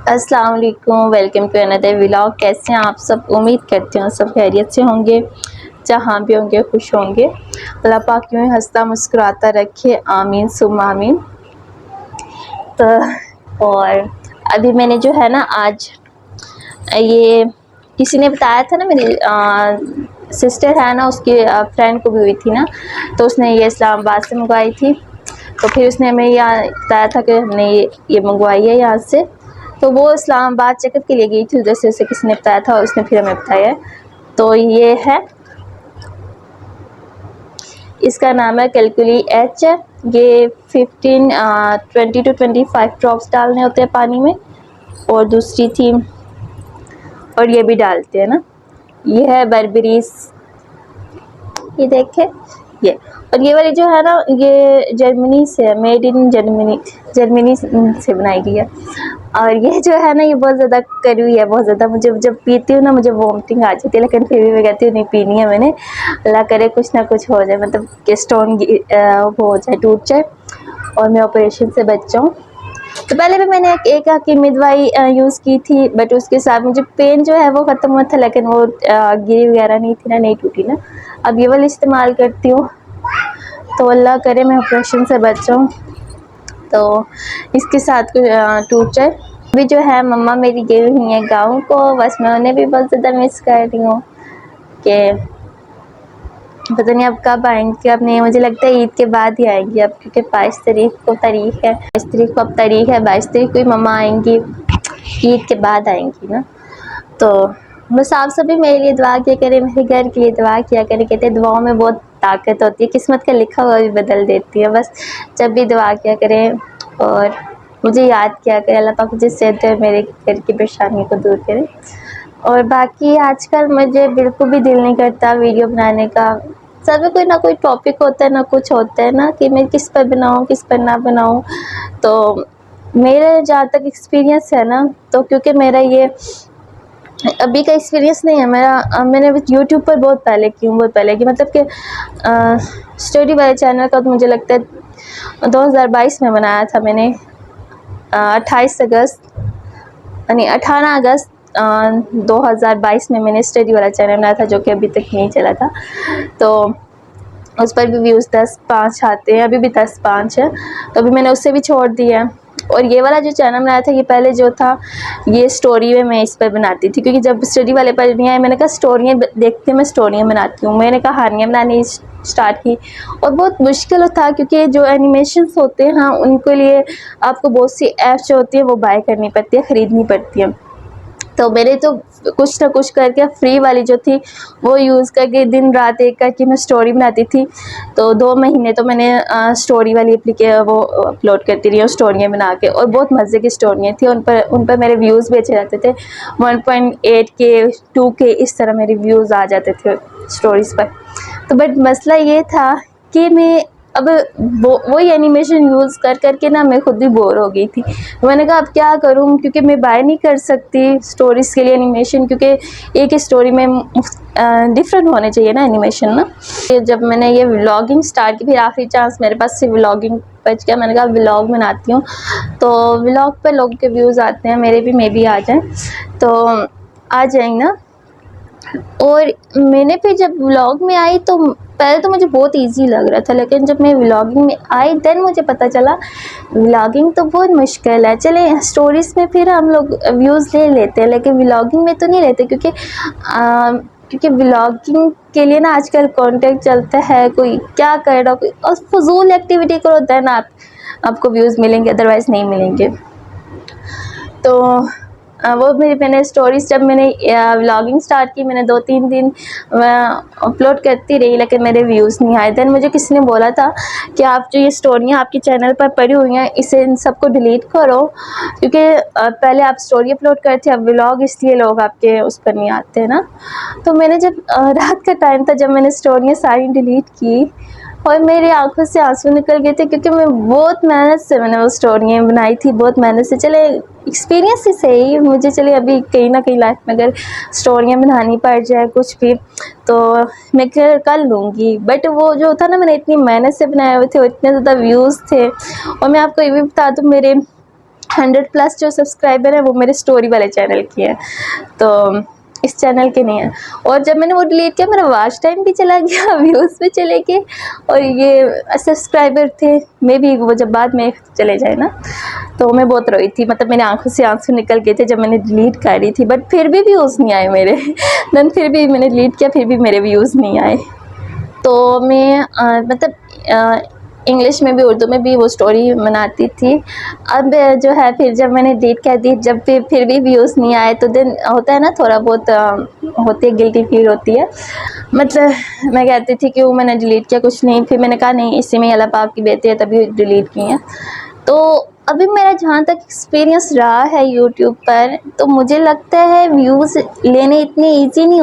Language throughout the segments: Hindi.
अस्सलाम वालेकुम, वेलकम टू अनदर व्लॉग। कैसे हैं आप सब? उम्मीद करती हूँ सब खैरियत से होंगे, जहाँ भी होंगे खुश होंगे। अल्लाह पाक यूँ हंसता मुस्कुराता रखे, आमीन सुम आमीन। तो और अभी मैंने जो है ना, आज ये किसी ने बताया था ना, मेरी सिस्टर है ना, उसके फ्रेंड को भी हुई थी ना, तो उसने ये इस्लामाबाद से मंगवाई थी। तो फिर उसने हमें यहाँ बताया था कि हमने ये मंगवाई है यहाँ से। तो वो इस्लामाबाद चेकअप के लिए गई थी, उधर से उसे किसी ने बताया था और उसने फिर हमें बताया है। तो ये है, इसका नाम है कैलकुली एच। ये 20 to 25 ड्रॉप्स डालने होते हैं पानी में। और दूसरी थी, और ये भी डालते हैं ना, ये है बर्बरीज, ये देखे ये। और ये वाली जो है ना, ये जर्मनी से है, मेड इन जर्मनी से बनाई गई है। और ये जो है ना, ये बहुत ज़्यादा कड़वी है, बहुत ज़्यादा। मुझे जब पीती हूँ ना, मुझे वॉमिटिंग आ जाती है, लेकिन फिर भी मैं कहती हूँ नहीं पीनी है मैंने। अल्लाह करे कुछ ना कुछ हो जाए, मतलब कि स्टोन हो जाए, टूट जाए और मैं ऑपरेशन से बच जाऊँ। तो पहले भी मैंने एक हकीमी दवाई यूज़ की थी, बट उसके साथ मुझे पेन जो है वो ख़त्म हुआ था, लेकिन वो गिरी वगैरह नहीं थी ना, नहीं टूटी ना। अब ये वाली इस्तेमाल करती हूँ, तो अल्लाह करे मैं ऑपरेशन से बच जाऊँ, तो इसके साथ कुछ टूट जाए। अभी जो है मम्मा मेरी गई हुई है गाँव को, बस मैं उन्हें भी बहुत ज़्यादा मिस कर रही हूँ कि पता नहीं अब कब आएंगी। अब नहीं, मुझे लगता है ईद के बाद ही आएंगी अब, क्योंकि 22 तारीख को तारीख है, 22 तारीख को अब तारीख है, 22 तारीख को ही मम्मा आएंगी, ईद के बाद आएंगी ना। तो बस आप सभी मेरे लिए दुआ किया करें, मेरे घर के लिए दुआ किया करें। कहते हैं दुआओं में बहुत ताकत होती है, किस्मत का लिखा हुआ भी बदल देती है। बस जब भी दुआ किया करें और मुझे याद किया करें, अल्लाह पाक मुझे सेहत दे, मेरे घर की परेशानी को दूर करें। और बाकी आजकल मुझे बिल्कुल भी दिल नहीं करता वीडियो बनाने का। सब में कोई ना कोई टॉपिक होता है, ना कुछ होता है ना, कि मैं किस पर बनाऊँ किस पर ना बनाऊँ। तो मेरे जहाँ तक एक्सपीरियंस है ना, तो क्योंकि मेरा ये अभी का एक्सपीरियंस नहीं है मेरा, मैंने अभी यूट्यूब पर बहुत पहले की हूँ, बहुत पहले की, मतलब कि स्टोरी वाले चैनल का तो मुझे लगता है 2022 में बनाया था मैंने। 28 अगस्त यानी 18 अगस्त 2022 में मैंने स्टडी वाला चैनल बनाया था, जो कि अभी तक नहीं चला था। तो उस पर भी व्यूज़ 10-5 आते हैं, अभी भी 10-5 है, तो अभी मैंने उससे भी छोड़ दिया है। और ये वाला जो चैनल बनाया था, ये पहले जो था ये स्टोरी में मैं इस पर बनाती थी, क्योंकि जब स्टडी वाले पर नहीं आए, मैंने कहा स्टोरियाँ देखती हूँ, मैं स्टोरियाँ बनाती हूँ, मैंने कहानियाँ बनानी स्टार्ट की। और बहुत मुश्किल था, क्योंकि जो एनिमेशंस होते हैं, हाँ, उनके लिए आपको बहुत सी ऐप्स जो होती है वो बाय करनी पड़ती है, ख़रीदनी पड़ती है। तो मैंने तो कुछ ना कुछ करके फ्री वाली जो थी वो यूज़ करके दिन रात एक करके मैं स्टोरी बनाती थी। तो 2 महीने तो मैंने स्टोरी वाली वो अपलोड करती रही हूँ, स्टोरियाँ बना के, और बहुत मज़े की स्टोरियाँ थी। उन पर मेरे व्यूज़ भी अच्छे जाते थे, 1.8K 2K इस तरह मेरे व्यूज़ आ जाते थे स्टोरीज़ पर। तो बट मसला ये था कि मैं अब वही एनिमेशन यूज़ कर के ना मैं खुद भी बोर हो गई थी। तो मैंने कहा अब क्या करूँ, क्योंकि मैं बाय नहीं कर सकती स्टोरीज़ के लिए एनिमेशन, क्योंकि एक ही स्टोरी में डिफरेंट होने चाहिए ना एनिमेशन ना। जब मैंने ये व्लॉगिंग स्टार्ट की, फिर आखिरी चांस मेरे पास से व्लॉगिंग बच गया, मैंने कहा व्लॉग बनाती हूँ, तो व्लॉग पर लोगों के व्यूज़ आते हैं, मेरे भी मे भी आ जाएँ, तो आ जाएंगे ना। और मैंने फिर जब व्लॉग में आई, तो पहले तो मुझे बहुत इजी लग रहा था, लेकिन जब मैं व्लॉगिंग में आई देन मुझे पता चला व्लॉगिंग तो बहुत मुश्किल है। चले स्टोरीज़ में फिर हम लोग व्यूज़ ले लेते हैं, लेकिन व्लॉगिंग में तो नहीं लेते, क्योंकि व्लॉगिंग के लिए ना आजकल कंटेंट चलता है, कोई क्या कर रहा, कोई और फजूल एक्टिविटी करो देन आपको व्यूज़ मिलेंगे, अदरवाइज़ नहीं मिलेंगे। तो वो मैंने स्टोरीज़ जब मैंने व्लॉगिंग स्टार्ट की, मैंने 2-3 दिन अपलोड करती रही, लेकिन मेरे व्यूज़ नहीं आए। देन मुझे किसी ने बोला था कि आप जो ये स्टोरियाँ आपके चैनल पर पड़ी हुई हैं, इसे इन सबको डिलीट करो, क्योंकि पहले आप स्टोरी अपलोड करते अब व्लॉग, इसलिए लोग आपके उस पर नहीं आते हैं ना। तो मैंने जब रात का टाइम था, जब मैंने स्टोरियाँ सारी डिलीट की, और मेरी आंखों से आंसू निकल गए थे, क्योंकि मैं बहुत मेहनत से मैंने वो स्टोरियाँ बनाई थी, बहुत मेहनत से। चले एक्सपीरियंस ही सही मुझे, चले अभी कहीं ना कहीं लाइफ में अगर स्टोरियाँ बनानी पड़ जाए कुछ भी, तो मैं कर लूँगी। बट वो जो था ना, मैंने इतनी मेहनत से बनाए हुए थे, वो इतने ज़्यादा व्यूज़ थे। और मैं आपको ये भी बता दूँ, मेरे 100+ जो सब्सक्राइबर है वो मेरे स्टोरी वाले चैनल की है, तो इस चैनल के नहीं है। और जब मैंने वो डिलीट किया मेरा वॉच टाइम भी चला गया, व्यूज़ भी चले गए, और ये सब्सक्राइबर थे मे भी वो जब बाद में चले जाए ना, तो मैं बहुत रोई थी। मतलब मेरी आंखों से आंसू निकल गए थे जब मैंने डिलीट कर रही थी, बट फिर भी व्यूज़ नहीं आए मेरे। देन फिर भी मैंने डिलीट किया, फिर भी मेरे व्यूज़ नहीं आए। तो मैं मतलब इंग्लिश में भी उर्दू में भी वो स्टोरी बनाती थी। अब जो है फिर जब मैंने डिलीट कर दी, जब फिर भी व्यूज़ नहीं आए, तो दिन होता है ना थोड़ा बहुत होती है, गिल्टी फील होती है। मतलब मैं कहती थी कि वो मैंने डिलीट किया कुछ नहीं, फिर मैंने कहा नहीं इसी में अल्लाह पाक की बेटी है तभी डिलीट की है। तो अभी मेरा जहाँ तक एक्सपीरियंस रहा है यूट्यूब पर, तो मुझे लगता है व्यूज़ लेने इतने ईजी नहीं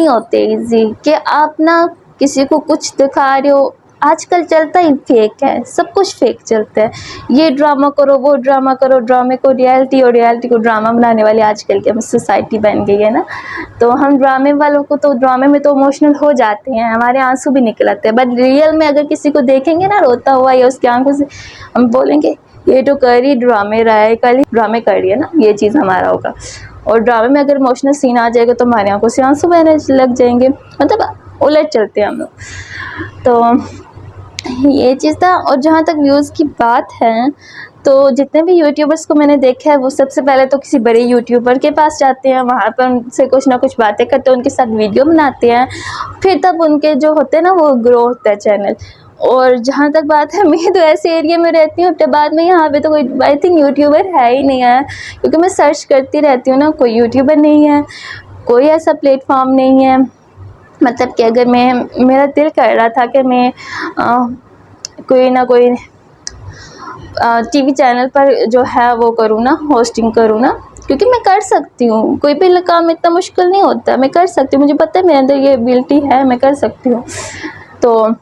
होते इजी कि आप ना किसी को कुछ दिखा रहे हो। आजकल चलता ही फेक है, सब कुछ फेक चलता है। ये ड्रामा करो, वो ड्रामा करो, ड्रामे को रियलिटी और रियलिटी को ड्रामा बनाने वाली आजकल की सोसाइटी बन गई है ना। तो हम ड्रामे वालों को तो ड्रामे में तो इमोशनल हो जाते हैं, हमारे आंसू भी निकल आते हैं, बट रियल में अगर किसी को देखेंगे ना रोता हुआ या उसकी आंखों से, हम बोलेंगे ये तो कर ही ड्रामे रहा है, कल ही ड्रामे कर रही है ना, ये चीज़ हमारा होगा। और ड्रामे में अगर इमोशनल सीन आ जाएगा तो हमारी आंखों से आंसू बहने लग जाएंगे, मतलब उलट चलते हैं हम लोग। तो ये चीज़ था। और जहाँ तक व्यूज़ की बात है, तो जितने भी यूट्यूबर्स को मैंने देखा है वो सबसे पहले तो किसी बड़े यूट्यूबर के पास जाते हैं, वहाँ पर उनसे कुछ ना कुछ बातें करते हैं, उनके साथ वीडियो बनाते हैं, फिर तब उनके जो होते हैं ना वो ग्रो होता है चैनल। और जहाँ तक बात है, मैं तो ऐसे एरिया में रहती हूँ इब्टाबाद में, यहाँ पे तो कोई आई थिंक यूट्यूबर है ही नहीं है, क्योंकि मैं सर्च करती रहती हूँ ना, कोई यूट्यूबर नहीं है, कोई ऐसा प्लेटफॉर्म नहीं है। मतलब कि अगर मेरा दिल कर रहा था कि मैं कोई ना कोई टीवी चैनल पर जो है वो करूँ ना, होस्टिंग करूँ ना, क्योंकि मैं कर सकती हूँ, कोई भी काम इतना मुश्किल नहीं होता, मैं कर सकती हूँ, मुझे पता है मेरे अंदर ये एबिलिटी है, मैं कर सकती हूँ। तो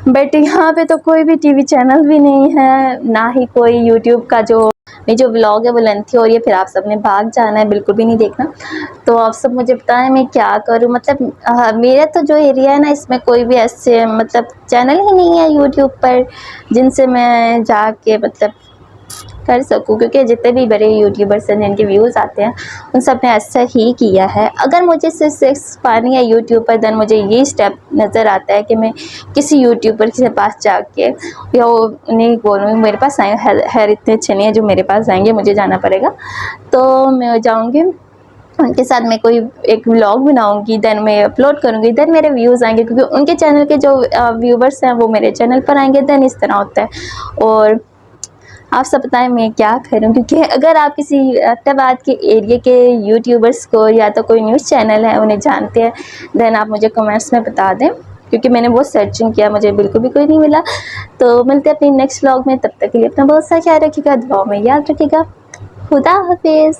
बट यहाँ पे तो कोई भी टीवी चैनल भी नहीं है, ना ही कोई यूट्यूब का जो व्लॉग है वो लेंथी हो रही है, फिर आप सब ने भाग जाना है, बिल्कुल भी नहीं देखना। तो आप सब मुझे बताएं मैं क्या करूँ। मतलब मेरा तो जो एरिया है ना, इसमें कोई भी ऐसे मतलब चैनल ही नहीं है यूट्यूब पर जिनसे मैं जाके मतलब कर सकूँ, क्योंकि जितने भी बड़े यूट्यूबर्स हैं जिनके व्यूज़ आते हैं उन सब ने ऐसा ही किया है। अगर मुझे सक्सेस पानी है यूट्यूब पर, देन मुझे ये स्टेप नज़र आता है कि मैं किसी यूट्यूबर के पास जाके या उन्हें बोलूँ मेरे पास आए है इतने अच्छे नहीं है जो मेरे पास आएंगे, मुझे जाना पड़ेगा। तो मैं जाऊँगी उनके साथ, मैं कोई एक व्लॉग बनाऊंगी, देन मैं अपलोड करूंगी, देन मेरे व्यूज़ आएंगे, क्योंकि उनके चैनल के जो व्यूवर्स हैं वो मेरे चैनल पर आएंगे, देन इस तरह होता है। और आप सब बताएं मैं क्या करूं, क्योंकि अगर आप किसी इब्टाबाद के एरिया के यूट्यूबर्स को या तो कोई न्यूज़ चैनल है उन्हें जानते हैं, देन आप मुझे कमेंट्स में बता दें, क्योंकि मैंने बहुत सर्चिंग किया, मुझे बिल्कुल भी कोई नहीं मिला। तो मिलते हैं अपनी नेक्स्ट व्लॉग में, तब तक के लिए अपना बहुत सा ख्याल रखिएगा, दुआओं में याद रखिएगा। खुदा हाफिज़।